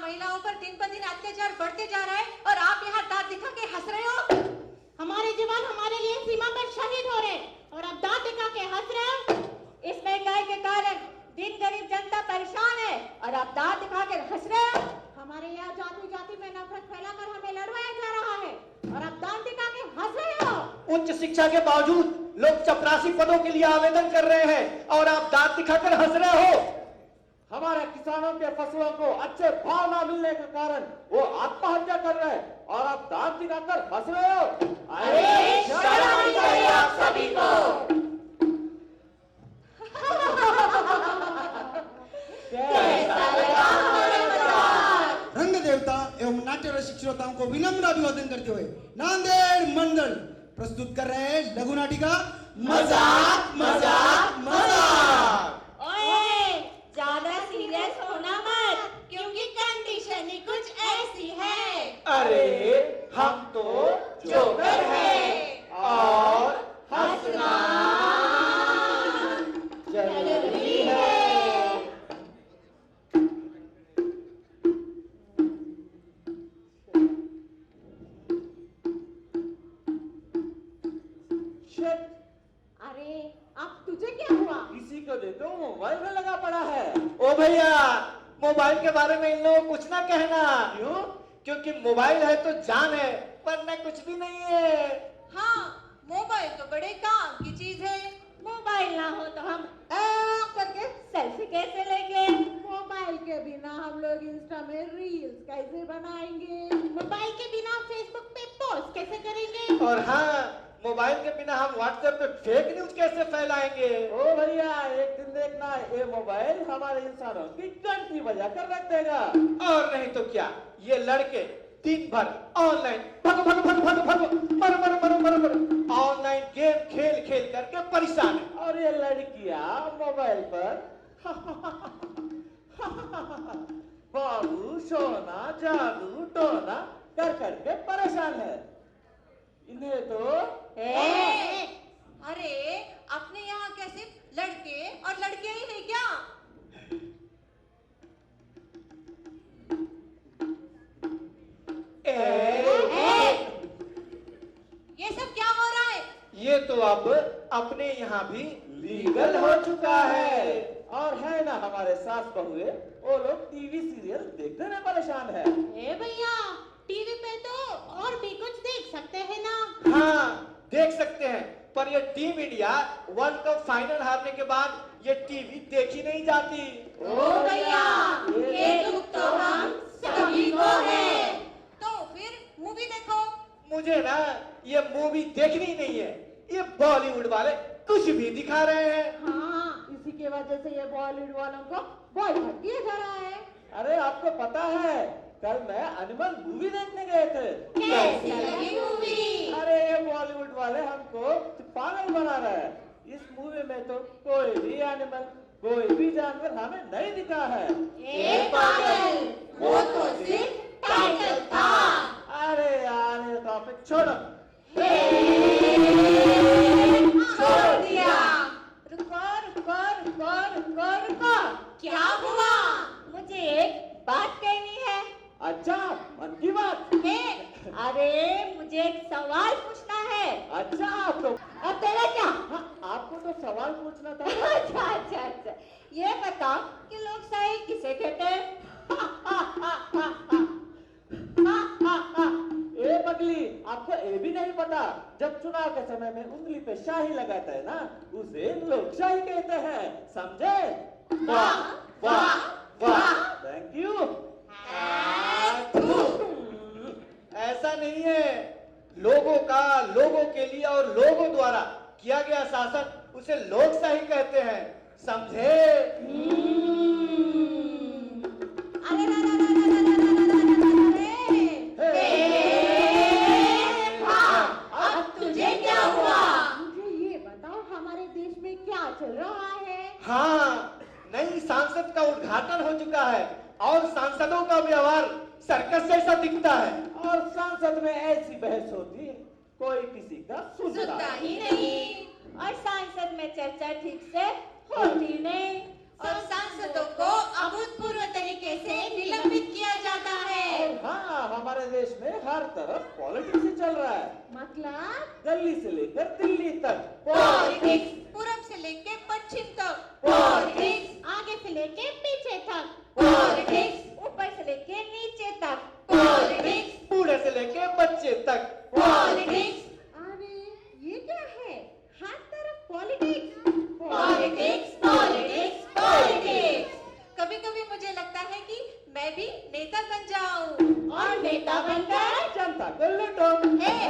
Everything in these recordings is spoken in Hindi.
महिलाओं पर दिन ब दिन अत्याचार बढ़ते जा रहा है और आप यहाँ दांत दिखा के हंस रहे हो। हमारे जवान हमारे लिए सीमा पर शहीद हो रहे और अब दांत दिखा के हंस रहे हो। इस महंगाई के कारण दिन गरीब जनता परेशान है और आप दांत दिखा के हंस रहे हो। हमारे यहाँ जाति जाति में नफरत फैलाकर हमें लड़वाया जा रहा है और अब दांत दिखा के हंस रहे हो। उच्च शिक्षा के बावजूद लोग चपरासी पदों के लिए आवेदन कर रहे हैं और आप दांत दिखाकर हंस रहे हो। हमारे किसानों के फसलों को अच्छे भाव न मिलने के कारण वो आत्महत्या कर रहे हैं और आप दांत दिखाकर हंस रहे हो। अरे शर्म आनी चाहिए आप सभी को। कैसा लगा हमारा मजाक? रंग देवता एवं नाट्य रसिक श्रोताओं को विनम्र अभिवादन करते हुए नांदेड़ मंडल प्रस्तुत कर रहे हैं लघु नाटिका मजाक मजाक मजाक। ओए, ज्यादा सीरियस होना मत क्योंकि कंडीशन ही कुछ ऐसी है। अरे हम तो जोकर हैं और हंसना जरूरी है। अरे अब तुझे क्या हुआ? किसी को देखो मोबाइल में लगा पड़ा है। ओ भैया, मोबाइल के बारे में इन लोगों को कुछ ना कहना। क्यों? क्योंकि मोबाइल है तो जान है, वरना कुछ भी नहीं है। हाँ, मोबाइल तो बड़े काम की चीज है। मोबाइल ना हो तो हम करके सेल्फी कैसे लेंगे? मोबाइल के बिना हम लोग इंस्टा में रील्स कैसे बनाएंगे? मोबाइल के बिना फेसबुक पे पोस्ट कैसे करेंगे? और हाँ, मोबाइल के बिना हम व्हाट्सएप पे फेक न्यूज कैसे फैलाएंगे? ओ भैया, एक दिन देखना ये मोबाइल हमारे इंसानों की घंटी बजा कर रख देगा। और नहीं तो क्या, ये लड़के दिन भर ऑनलाइन भगो भगो भगो भगो भगो मरो मरो मरो मरो मरो ऑनलाइन गेम खेल खेल करके परेशान है। और ये लड़कियां मोबाइल पर बाबू सोना जादू टोना कर करके परेशान है। इन्हें तो अरे अपने यहाँ क्या सिर्फ लड़के और लड़कियां ही है क्या? ये सब क्या हो रहा है? ये तो अब अपने यहाँ भी लीगल हो चुका है। और है ना हमारे सास बहुए, वो लोग टीवी सीरियल देखने में परेशान है। ए भैया, टीवी पे तो और भी कुछ देख सकते हैं ना? हाँ, देख सकते हैं, पर ये team India world cup final हारने के बाद ये टीवी देखी नहीं जाती। ओ भैया, ये दुख तो हम सभी को है। तो फिर मूवी देखो। मुझे ना ये मूवी देखनी ही नहीं है। ये बॉलीवुड वाले कुछ भी दिखा रहे हैं। हाँ, इसी के वजह से ये बॉलीवुड वालों को बॉयकॉट किया जा रहा है। अरे आपको पता है, कल मैं एनिमल मूवी देखने गए थे। कैसी लगी मूवी? अरे ये बॉलीवुड वाले हमको पागल बना रहे हैं। इस मूवी में तो कोई भी एनिमल, कोई भी जानवर हमें नहीं दिखा है। ए पागल, वो तो सिर्फ टाइटल था। अरे यार, ये टॉपिक छोड़ो। छोड़ दिया। रुको रुको रुको रुको रुको। क्या हुआ? मुझे एक बात कहनी है। अच्छा, मन की बात। अरे मुझे एक सवाल पूछना है। अच्छा, आप तो अब तेरा क्या? हाँ, आपको तो सवाल पूछना था। अच्छा अच्छा अच्छा, ये बताओ कि लोकशाही किसे कहते हैं? ए पगली, आपको ये भी नहीं पता, जब चुनाव के समय में उंगली पे शाही लगाता है ना, उसे लोकशाही कहते हैं, समझे? वाह वाह वाह, थैंक यू। ऐसा नहीं है। लोगों का, लोगों के लिए और लोगों द्वारा किया गया शासन उसे लोकशाही कहते हैं, समझे? अरे अब तुझे क्या हुआ? मुझे ये बताओ, हमारे देश में क्या चल रहा है? हाँ, नई सांसद का उद्घाटन हो चुका है और सांसदों का व्यवहार सर्कस जैसा दिखता है। और संसद में ऐसी बहस होती है, कोई किसी का सुनता ही नहीं। और सांसद में चर्चा ठीक से होती नहीं। और सांसदों को अभूतपूर्व तरीके से निलंबित किया जाता है। और हाँ, हमारे देश में हर तरफ पॉलिटिक्स ही चल रहा है। मतलब दिल्ली से लेकर दिल्ली तक पॉलिटिक्स, पूरब से लेके पश्चिम तक पॉलिटिक्स, आगे से लेके पीछे तक पॉलिटिक्स, ऊपर से लेके नीचे तक पॉलिटिक्स, बूढ़े से लेके बच्चे तक पॉलिटिक्स, अरे ये क्या है? हर तरफ पॉलिटिक्स पॉलिटिक्स, पॉलिटिक्स, पॉलिटिक्स। कभी-कभी मुझे लगता है कि मैं भी नेता बन जाऊं और नेता बनकर जनता को लूटो। हे।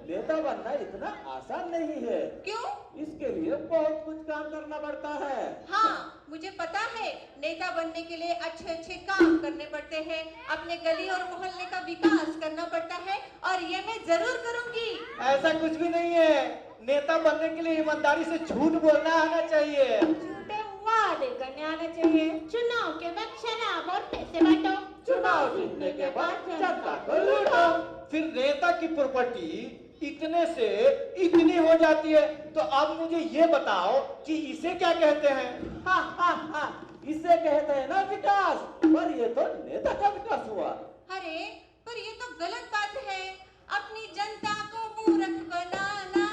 नेता बनना इतना आसान नहीं है। क्यों? इसके लिए बहुत कुछ काम करना पड़ता है। हाँ, मुझे पता है। नेता बनने के लिए अच्छे-अच्छे काम करने पड़ते हैं, अपने गली और मोहल्ले का विकास करना पड़ता है, और ये मैं जरूर करूंगी। ऐसा कुछ भी नहीं है। नेता बनने के लिए ईमानदारी से झूठ बोलना आना चाहिए। झूठे वादे करने आना चाहिए। चुनाव के वक्त शराब और पैसे बांटो। चुनाव जीतने के बाद जनता को लूटो। फिर नेता की प्रॉपर्टी इतने से इतनी हो जाती है, तो अब मुझे ये बताओ कि इसे क्या कहते हैं? हा हा हा, इसे कहते हैं ना विकास। पर ये तो नेता का विकास हुआ। अरे, पर ये तो गलत बात है। अपनी जनता को मूर्ख बनाना,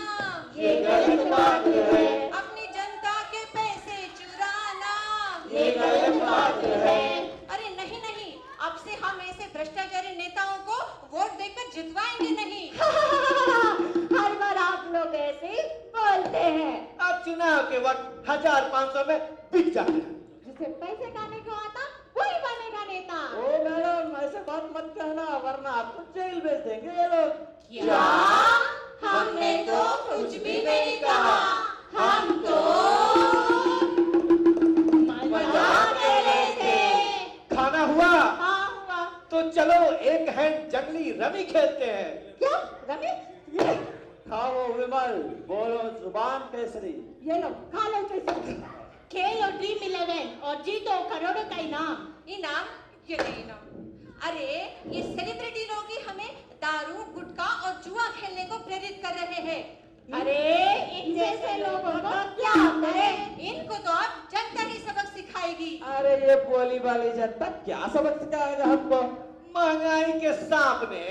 ये गलत बात है। अपनी जनता के पैसे चुराना, ये गलत बात है। अरे नहीं नहीं, अब से हम ऐसे भ्रष्टाचारी नेताओं को वोट देकर जितवाएंगे नहीं। हर बार आप लोग ऐसे ही बोलते हैं। अब चुनाव के वक्त 1500 में बिक जाते हैं। जिसे पैसे खाने को आता वही बनेगा नेता। ओ मैडम, ऐसे बात मत कहना, वरना आपको जेल भेज देंगे ये लोग। क्या? हमने तो कुछ भी नहीं कहा, हम तो मजाक कर रहे थे। खाना हुआ? हाँ हुआ। तो चलो एक हैंड जंगली रमी खेलते हैं। क्या? रमेश? ये खाओ विमल, बोलो जुबान केसरी। ये लो खा लो पैसे। खेलो ड्रीम 11 और जीतो करोड़ों का इनाम। इनाम? ये नहीं इनाम। अरे, ये सेलिब्रिटी लोग ही हमें दारू, गुटखा और जुआ खेलने को प्रेरित कर रहे हैं। अरे, इन जैसे लोगों को क्या करें? इनको तो अब जनता ही सबक सिखाएगी। अरे ये बोली वाली जनता क्या सबक सिखाएगा हमको? महंगाई के सामने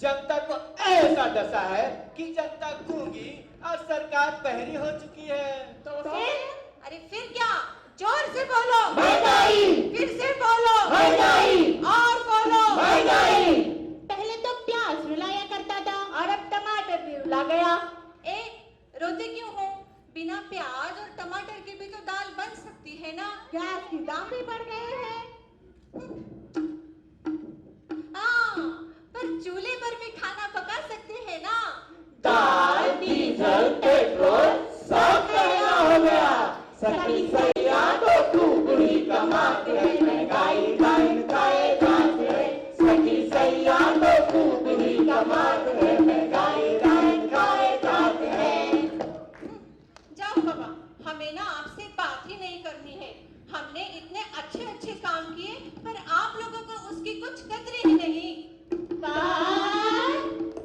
जनता को ऐसा डसा है कि जनता गूंगी और सरकार बहरी हो चुकी है। तो फिर? अरे फिर क्या? जोर से बोलो। महंगाई। फिर से बोलो। महंगाई। और बोलो। महंगाई। पहले तो प्याज रुलाया करता था और अब टमाटर भी रुला गया। ए, रोते क्यों हो? बिना प्याज और टमाटर के भी तो दाल बन सकती है ना। गैस की दाम भी बढ़ गए हैं। हाँ, पर चूल्हे पर भी खाना पका सकते हैं ना। दाल, डीजल, पेट्रोल सब महंगा हो गया। सखी सैया तो खूब ही कमाते हैं, महंगाई गाइन खाए जाते हैं। सखी सैया तो खूब ही कमाते हैं, महंगाई गाइन खाए जाते हैं। जाओ बाबा, हमें ना आपसे बात ही नहीं करनी है। हमने इतने अच्छे अच्छे काम किए, पर आप लोगों को उसकी कुछ कदर ही नहीं।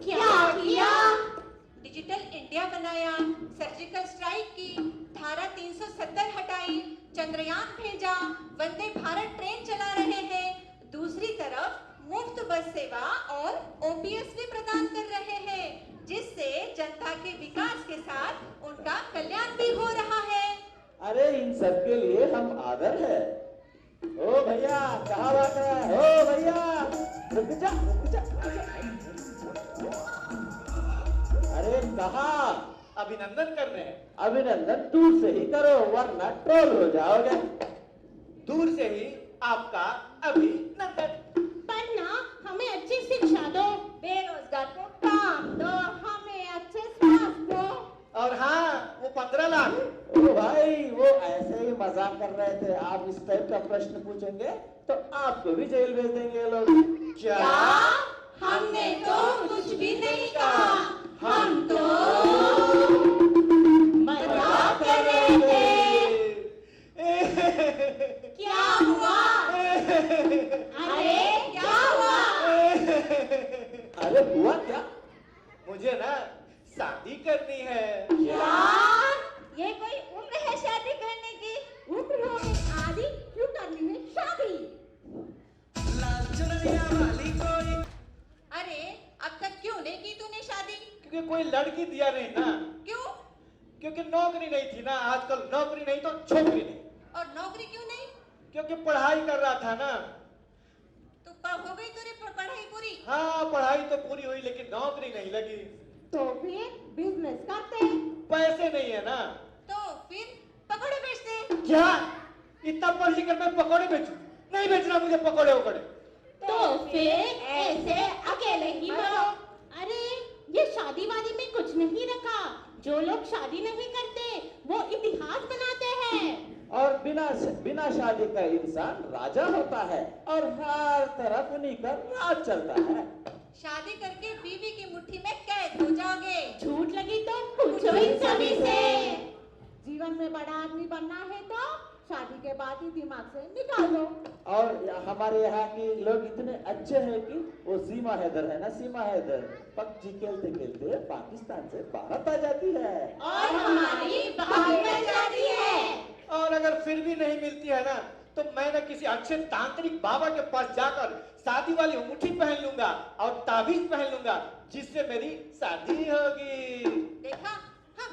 क्या किया? डिजिटल इंडिया बनाया, सर्जिकल स्ट्राइक की, धारा 370 हटाई, चंद्रयान भेजा, वंदे भारत ट्रेन चला रहे हैं। दूसरी तरफ मुफ्त बस सेवा और ओपीएस भी प्रदान कर रहे हैं, जिससे जनता के विकास के साथ उनका कल्याण भी हो रहा है। अरे इन सब के लिए हम आदर है। ओ भैया कहाँ बात है? ओ भैया रुक जा, रुक जा। अरे कहाँ? अभिनंदन कर रहे हैं। अभिनंदन दूर से ही करो, वरना ट्रोल हो जाओगे। दूर से ही आपका अभिनंदन। पर ना हमें अच्छी शिक्षा दो, बेरोजगार को काम दो, हमें अच्छे स्वास्थ्य दो। और हाँ, वो 15 लाख। ओ भाई, वो ऐसे ही मजाक कर रहे थे। आप इस टाइप का प्रश्न पूछेंगे तो आपको भी जेल भेज देंगे ये लोग। क्या? हमने तो कुछ भी नहीं कहा, हम तो मजाक कर रहे थे। क्या हुआ? अरे क्या हुआ? अरे हुआ क्या? मुझे ना शादी करनी है। क्या? ये कोई उम्र है शादी करने की? उम्र हो गई, आज लड़की दिया नहीं ना, क्यों? क्योंकि नौकरी नहीं थी ना। आजकल नौकरी नहीं तो छोकरी नहीं। और नौकरी क्यों नहीं? क्योंकि पढ़ाई कर रहा था ना। तो हो गई तेरी पढ़ाई पूरी? हाँ, पढ़ाई तो पूरी हुई लेकिन नौकरी नहीं लगी। तो फिर बिजनेस करते हैं। पैसे नहीं है ना। तो फिर पकौड़े बेचते। क्या इतना पढ़ लिख कर मैं पकौड़े बेचूं? नहीं बेचना मुझे पकौड़े वकौड़े। तो फिर ऐसे अकेले ही मरो। अरे ये शादी वादी में कुछ नहीं रखा। जो लोग शादी नहीं करते वो इतिहास बनाते हैं। और बिना शादी का इंसान राजा होता है और हर तरफ उन्हीं का राज चलता है। शादी करके बीवी की मुट्ठी में कैद हो जाओगे। झूठ लगी तो पूछो इन सभी से। जीवन में बड़ा आदमी बनना है तो शादी के बाद ही दिमाग से निकाल दो। और हमारे यहाँ के लोग इतने अच्छे हैं कि वो सीमा हैदर है ना, सीमा हैदर पबजी खेलते खेलते पाकिस्तान से भारत आ जाती है और हमारी भाग में जाती है। और अगर फिर भी नहीं मिलती है ना तो मैं ना किसी अच्छे तांत्रिक बाबा के पास जाकर शादी वाली अंगूठी पहन लूंगा और ताबीज पहन लूंगा जिससे मेरी शादी होगी। देखा? हम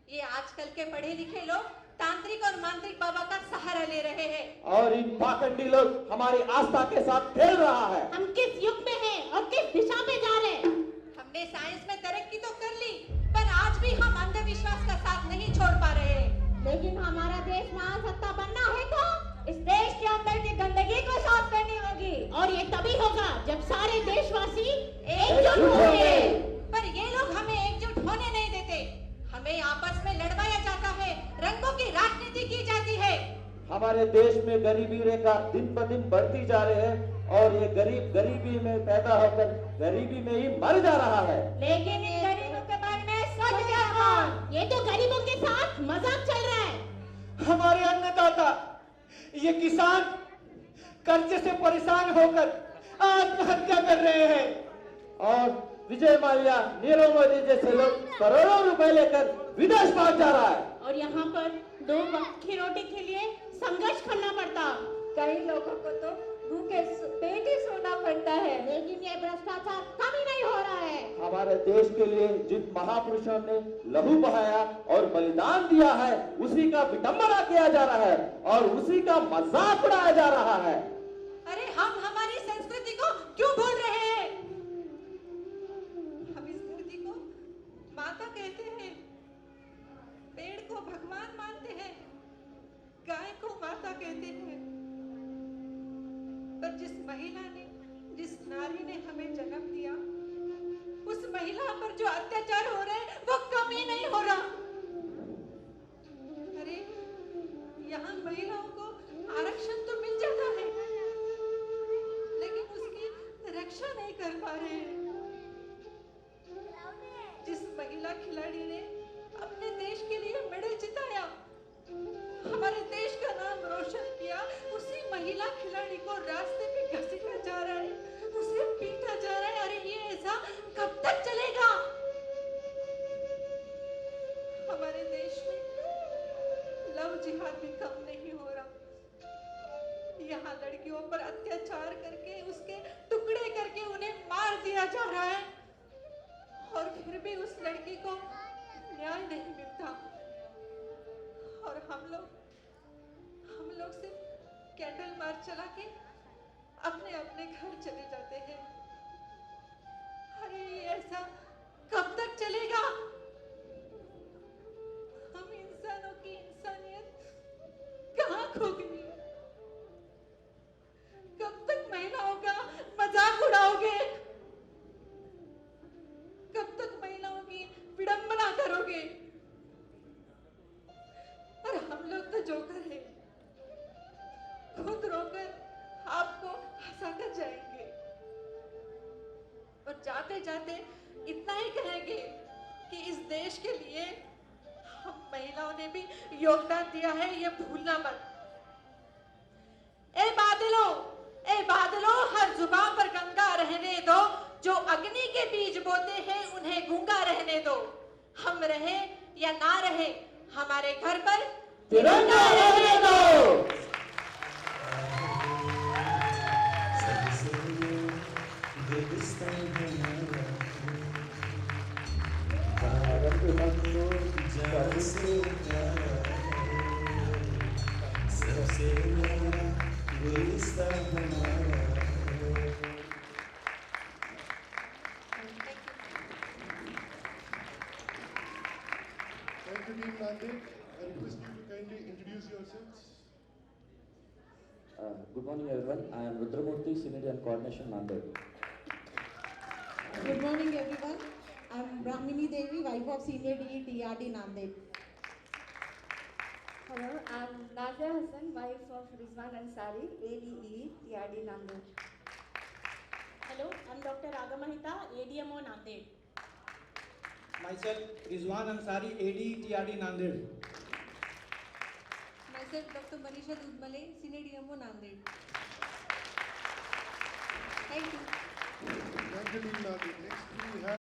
ये आजकल के पढ़े लिखे लोग तांत्रिक और मांत्रिक बाबा का सहारा ले रहे हैं। और इन पाखंडी लोग हमारी आस्था के साथ खेल रहा है। हम किस युग में हैं और किस दिशा में जा रहे हैं? हमने साइंस में तरक्की तो कर ली पर आज भी हम अंधविश्वास का साथ नहीं छोड़ पा रहे हैं। लेकिन हमारा देश महासत्ता बनना है तो इस देश के अंदर की गंदगी को साफ करनी होगी। और ये तभी होगा जब सारे देशवासी एकजुट होंगे। पर ये लोग हमें एकजुट होने नहीं देते। हमें आपस में लड़वाया जाता है, रंगों की राजनीति की जाती है। हमारे देश में गरीबी रेखा दिन ब दिन बढ़ती जा रही है और ये गरीब गरीबी में पैदा होकर गरीबी में ही मर जा रहा है। लेकिन इन गरीबों के बारे में सोचेगा कौन? ये तो गरीबों के साथ मजाक चल रहा है। हमारे अन्नदाता ये किसान कर्जे से परेशान होकर आत्महत्या कर रहे हैं। और विजय माल्या, नीरव मोदी जैसे लोग करोड़ों रुपए लेकर विदेश भाग जा रहा है। और यहाँ पर 2 वक्त की रोटी के लिए संघर्ष करना पड़ता। कई लोगों को तो भूखे पेट ही सोना पड़ता है। लेकिन ये भ्रष्टाचार कम ही नहीं हो रहा है। हमारे देश के लिए जिन महापुरुषों ने लहू बहाया और बलिदान दिया है उसी का विडंबना किया जा रहा है और उसी का मजाक उड़ाया जा रहा है। अरे हम हमारी संस्कृति को क्यों भूल रहे हैं? हम इस धरती को माता कहते हैं, पेड़ को भगवान मानते हैं, गाय को माता कहते हैं। पर जिस महिला ने, जिस नारी ने हमें जन्म दिया, उस महिला पर जो अत्याचार हो रहे हैं वो कम ही नहीं हो रहा। अरे यहाँ महिलाओं को आरक्षण तो मिल जाता है लेकिन उसकी रक्षा नहीं कर पा रहे हैं। जिस महिला खिलाड़ी ने अपने देश के लिए मेडल जिताया, हमारे देश का नाम रोशन किया, उसी महिला खिलाड़ी को रास्ते पे घसीटा जा रहा है, उसे पीटा जा रहा है। अरे ये ऐसा कब तक चलेगा? हमारे देश में लव जिहाद भी कम नहीं हो रहा। यहाँ लड़कियों पर अत्याचार करके, उसके टुकड़े करके उन्हें मार दिया जा रहा है और फिर भी उस लड़की को न्याय नहीं मिलता। और हम लोग सिर्फ कैंडल मार्च चला के अपने अपने घर चले जाते हैं। अरे ये ऐसा कब तक चलेगा? हम इंसानों की इंसानियत कहाँ खो गई? कब तक महिलाओं का मजाक उड़ाओगे? कब तक महिलाओं की विडंबना करोगे? और हम लोग तो जोकर हैं, खुद रोकर आपको हंसाकर जाएंगे और जाते जाते इतना ही कहेंगे कि इस देश के लिए हम महिलाओं ने भी योगदान दिया है, ये भूलना मत। ए बादलों, हर जुबान पर गंगा रहने दो, जो अग्नि के बीज बोते हैं उन्हें गूंगा रहने दो। हम रहे या ना रहे, हमारे घर पर तिरंगा रहने दो। जान से प्यारा है, सबसे प्यारा ये रिश्ता हमारा है। Thank you, Team Nanded. I request you to kindly introduce yourselves. Good morning, everyone. I am Rudramurthy, Synergy and Coordination, Nanded. Good morning, everyone. I'm Brahmini Devi, wife of Senior DE TRD Nanded. Hello, I'm Nazia Hassan, wife of Rizwan Ansari, ADE, TRD Nanded. Hello, I'm Dr. Raga Mahita, ADMO Nanded. Myself, Rizwan Ansari, AD, TRD Nanded. Myself, Dr. Manisha Dudmale, Senior DMO Nanded. Thank you. Thank you, Team Nanded. Next we have